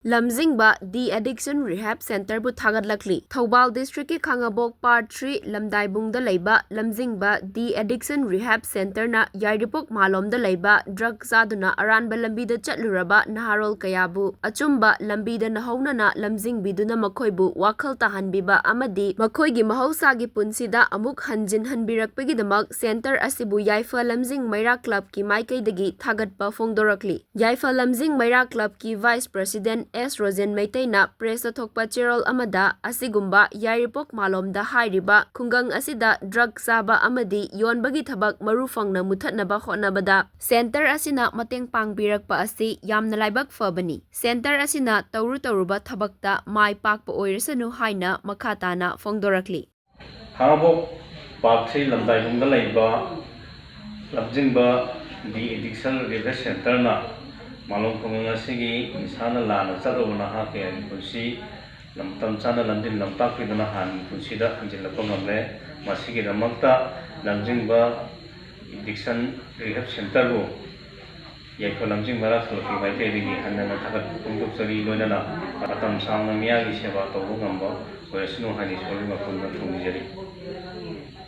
Lamjingba De-Addiction Rehab Center bu Thagatlakli. Thoubal District ki Khangabok Part 3 Lamdaibubung da leiba Lamjingba De-Addiction Rehab Center na Yairipok Malomda leiba drug chaduna aranba lambida chatluraba naharol kayabu achumba lambida nouhounana lamjingbiduna makhoibu wakhal tahanbiba amadi makhoigi mahousagi punshida amuk hanjilhanbirakpagidamk center asibu Yaifa Lamjing Meira Club ki maikeidagi thagatpa fongdorakli. Yaifa Lamjing Meira Club ki Vice President S.Rojen Meitei na presa thokpa cherol amada asigumba Yairipok Malomda hairiba khungang asida drug saba amadi yonbagi thabak marufangna muthatnaba hotnabada center asina mateng pangbirakpa asi yamna laibak fabani. Center asina tauruba thabakta mai pakpa oirasanu haina makhatana fongdorakli. Khangabok Part 3 Lamdaibubung leiba Lamjingba De-Addiction Rehab Center na Malom khungang asigi misana lana chatluraba naha ke punsi lamtam chana lamjingbiduna punshida hanjilhanbirakpagidamk masigi damakta Lamjingba Addiction Rehab Center bu Yaifa Lamjing Meira Club ki maikeidagi hanana thagatpa fongdoksari loinana matam sangna miyagi seba tauba ngamba oirasanu haini soli makhulna thongjari.